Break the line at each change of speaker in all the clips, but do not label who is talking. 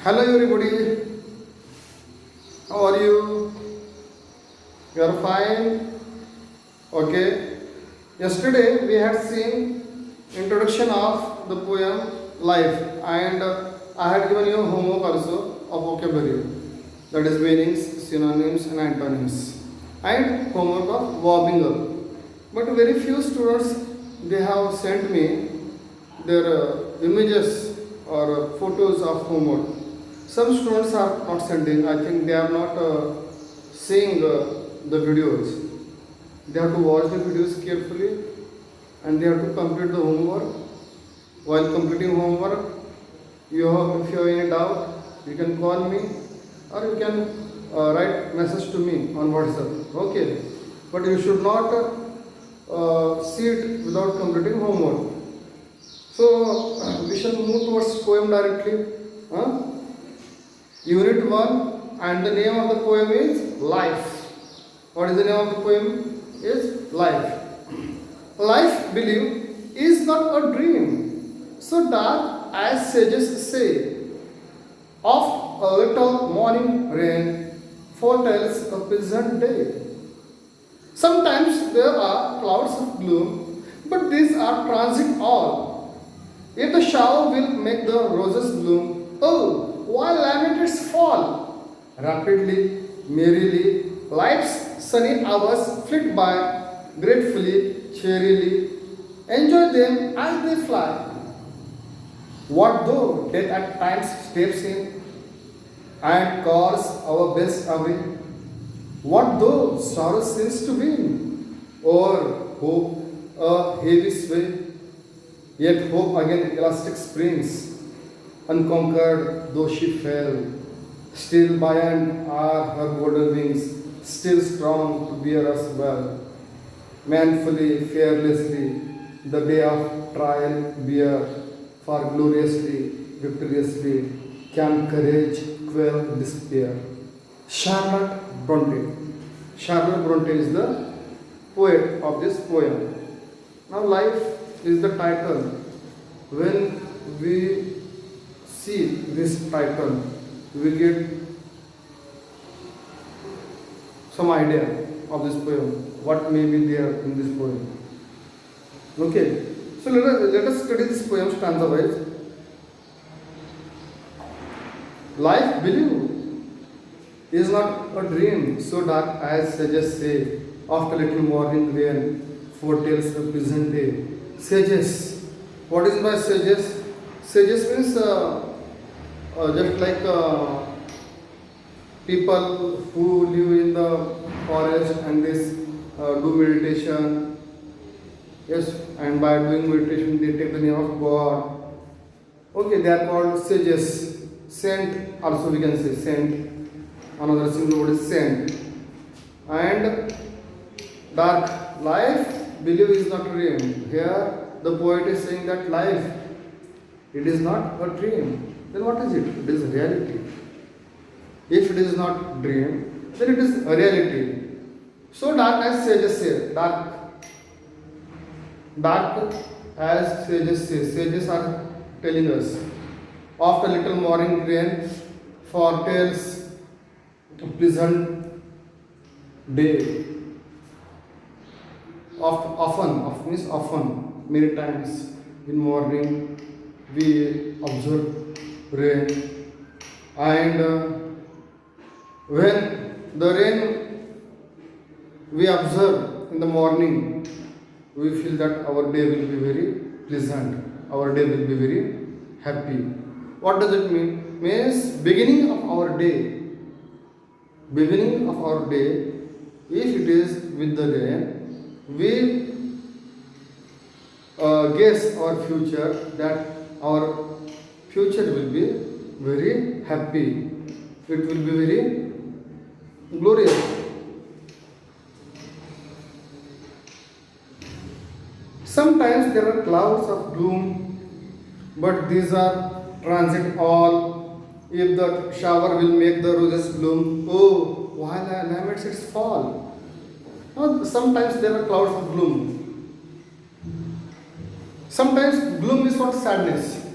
Hello everybody, how are you? You are fine? Okay. Yesterday we had seen introduction of the poem Life and I had given you homework also of vocabulary, that is meanings, synonyms and antonyms, and homework of warming up. But very few students they have sent me their images or photos of homework. Some students are not sending. I think they are not seeing the videos. They have to watch the videos carefully and they have to complete the homework. While completing homework, if you have any doubt, you can call me or you can write message to me on WhatsApp. Okay, but you should not see it without completing homework. So we shall move towards poem directly. Huh? Unit 1 and the name of the poem is Life. What is the name of the poem? Is Life. Life, believe, is not a dream, so dark as sages say. Of a little morning rain foretells a pleasant day. Sometimes there are clouds of gloom, but these are transit all. If the shower will make the roses bloom, oh, while lamentations fall, rapidly, merrily, life's sunny hours flit by, gratefully, cheerily, enjoy them as they fly. What though death at times steps in and calls our best away? What though sorrow seems to win, or hope a heavy sway? Yet hope again elastic springs, unconquered though she fell. Still buoyant are her golden wings, still strong to bear us well. Manfully, fearlessly, the day of trial bear, for gloriously, victoriously, can courage quell despair. Charlotte Bronte. Charlotte Bronte is the poet of this poem. Now, life is the title. When we see this title, we get some idea of this poem, what may be there in this poem. Okay, so let us study this poem stanza wise. Life, believe, is not a dream so dark as sages say. After little morning rain foretells a pleasant day. Sages. What is by sages? Sages means just like people who live in the forest and this do meditation. Yes, and by doing meditation they take the name of God. Okay, they are called sages. Saint also we can say saint. Another single word is saint. And dark life, believe is not a dream. Here the poet is saying that life, it is not a dream. Then what is it? It is a reality. If it is not dream, then it is a reality. So dark as sages say, dark as sages say. Sages are telling us. After little morning rain foretells a pleasant day. Often means often, many times in morning we observe rain, and when the rain we observe in the morning, we feel that our day will be very pleasant, our day will be very happy. What does it mean? Means beginning of our day. Beginning of our day, if it is with the rain, we guess our future that our future will be very happy. It will be very glorious. Sometimes there are clouds of gloom, but these are transit all. If the shower will make the roses bloom, oh, while the laments fall. Now, sometimes there are clouds of gloom. Sometimes gloom is not sadness.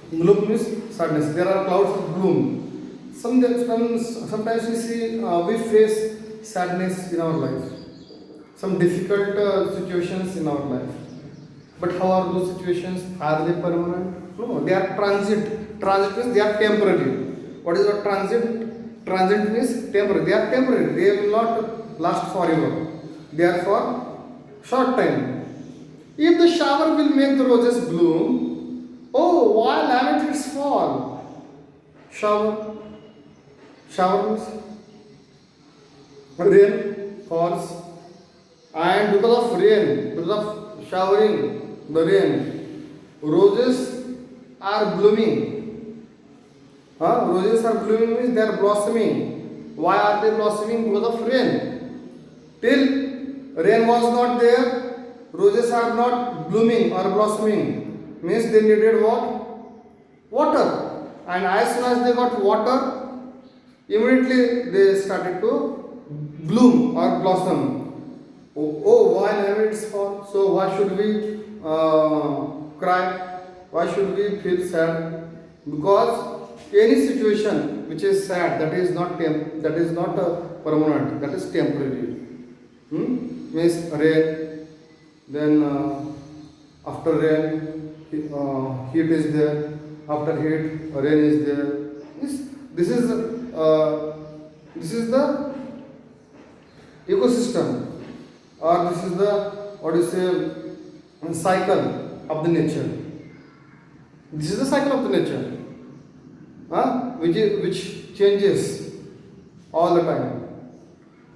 Gloom means sadness. There are clouds of gloom. Sometimes we see we face sadness in our life. Some difficult situations in our life. But how are those situations? Are they permanent? No, they are transit. Transit means they are temporary. What is a transit? Transit means temporary. They are temporary. They will not last forever. They are for short time. If the shower will make the roses bloom, oh, why lamentations fall? Shower. Shower means rain falls. And because of rain, because of showering, the rain, roses are blooming. Roses are blooming means they are blossoming. Why are they blossoming? Because of rain. Till rain was not there, roses are not blooming or blossoming. Means they needed what? Water. And as soon as they got water, immediately they started to bloom or blossom. Why laments fall? So why should we cry? Why should we feel sad? Because any situation which is sad, that is not permanent, that is temporary. Means rain, then after rain, heat is there. After heat, rain is there. This is the ecosystem, or this is the cycle of the nature. This is the cycle of the nature, which changes all the time.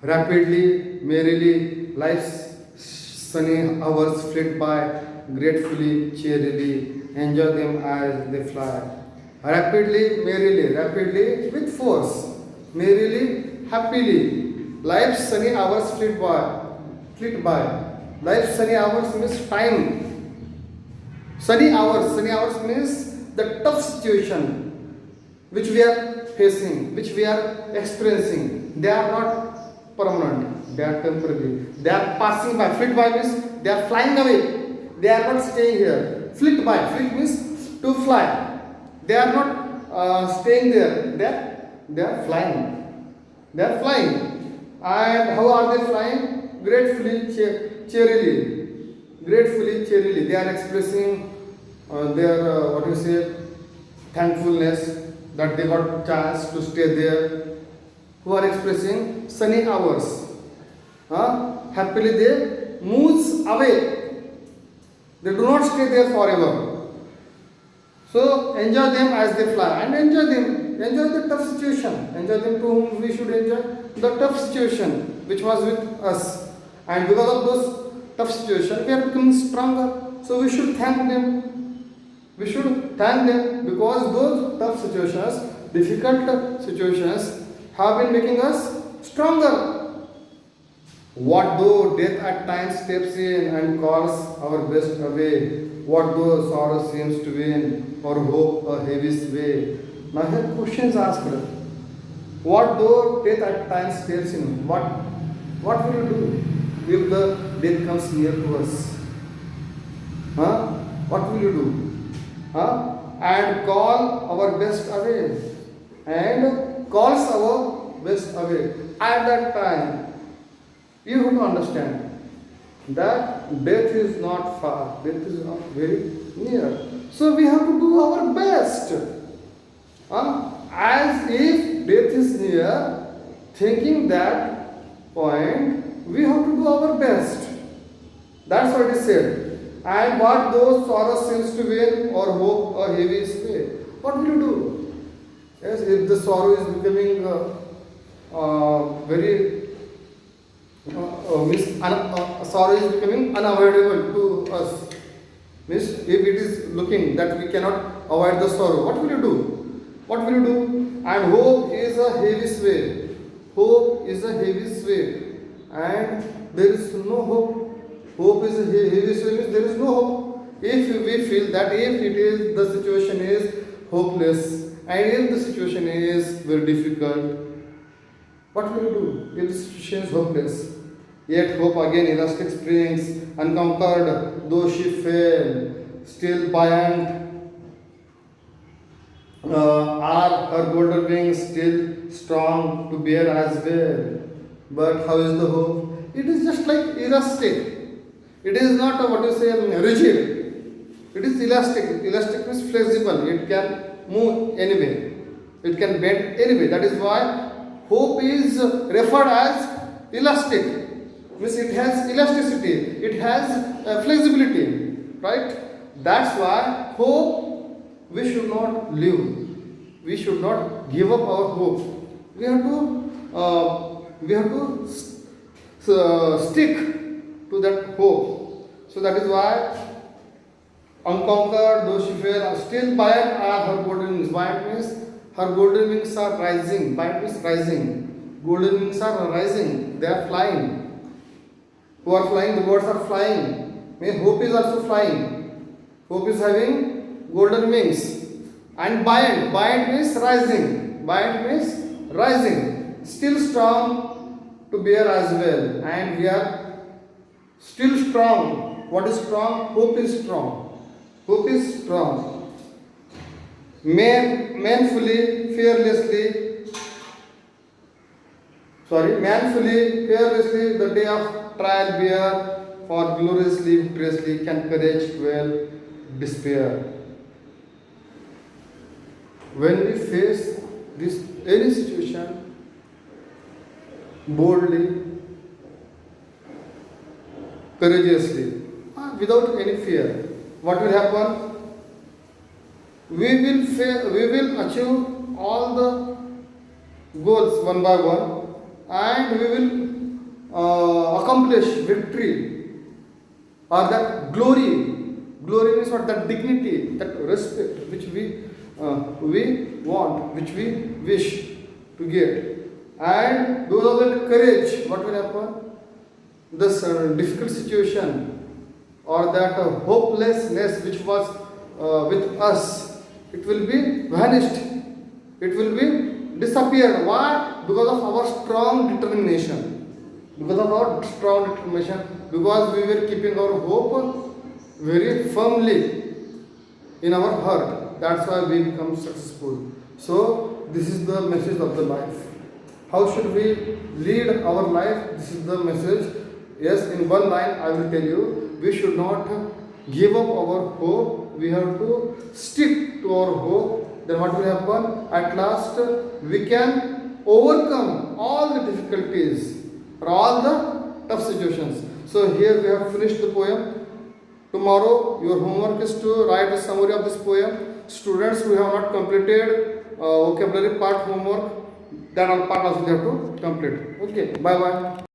Rapidly, merrily, life's sunny hours flit by, gratefully, cheerily, enjoy them as they fly. Rapidly, with force, merrily, happily, life's sunny hours flit by. Life's sunny hours means time. Sunny hours means the tough situation which we are facing, which we are experiencing. They are not permanent, they are temporary. They are passing by. Flit by means they are flying away. They are not staying here. Flit means to fly. They are not staying there. They are flying. They are flying. And how are they flying? Gratefully, cheerily. They are expressing their thankfulness that they got chance to stay there. Who are expressing sunny hours. Happily they moves away. They do not stay there forever. So enjoy them as they fly, and enjoy them. Enjoy the tough situation. Enjoy them to whom we should enjoy the tough situation which was with us. And because of those tough situations, we are becoming stronger. So we should thank them. We should thank them because those tough situations, difficult situations, have been making us stronger. What though death at times steps in and calls our best away? What though sorrow seems to win or hope a heavy sway? Now here questions asked. What though death at times steps in? What will you do if the death comes near to us? What will you do? And call our best away. And calls our best away. At that time, you have to understand that death is not far, death is not very near. So we have to do our best. As if death is near, thinking that point, we have to do our best. That's what it said. And what though sorrow seems to win or hope a heavy sway? What will you do? Yes, if the sorrow is becoming sorrow is becoming unavoidable to us. Means if it is looking that we cannot avoid the sorrow, what will you do? What will you do? And hope is a heavy sway. Hope is a heavy sway. And there is no hope. Hope is a heavy sway means there is no hope. If we feel that if it is the situation is hopeless and if the situation is very difficult, what will you do if the situation is hopeless? Yet hope again elastic springs, unconquered, though she fail, still buoyant. Are her golden wings still strong to bear as well? But how is the hope? It is just like elastic. It is not what you say rigid. It is elastic. Elastic means flexible. It can move anyway. It can bend anyway. That is why hope is referred as elastic. Means it has elasticity. It has flexibility. Right? That's why hope we should not leave. We should not give up our hope. We have to stick to that hope. So that is why unconquered though she fell, still buoyant are her golden wings. Buoyant means her golden wings are rising. Buoyant means rising. Golden wings are rising. They are flying. Who are flying? The birds are flying. Means hope is also flying. Hope is having golden wings. And buoyant. Buoyant means rising. Buoyant means rising. Still strong to bear as well. And we are still strong. What is strong? Hope is strong. Hope is strong. Manfully, fearlessly, the day of trial bear, for gloriously, victoriously, can courage quell despair. When we face this any situation boldly, courageously, without any fear, what will happen? We will achieve all the goals one by one, and we will accomplish victory or that glory. Glory means what? That dignity, that respect which we want, which we wish to get. And because of that courage, what will happen? This difficult situation or that hopelessness which was with us, it will be vanished. It will be disappeared. Why? Because of our strong determination. Because of our strong determination. Because we were keeping our hope very firmly in our heart. That's why we become successful. So this is the message of the life. How should we lead our life? This is the message. Yes, in one line I will tell you, we should not give up our hope. We have to stick to our hope. Then what will happen? At last we can overcome all the difficulties or all the tough situations. So here we have finished the poem. Tomorrow your homework is to write a summary of this poem. Students who have not completed vocabulary part homework, that all part also they have to complete. Okay, bye bye.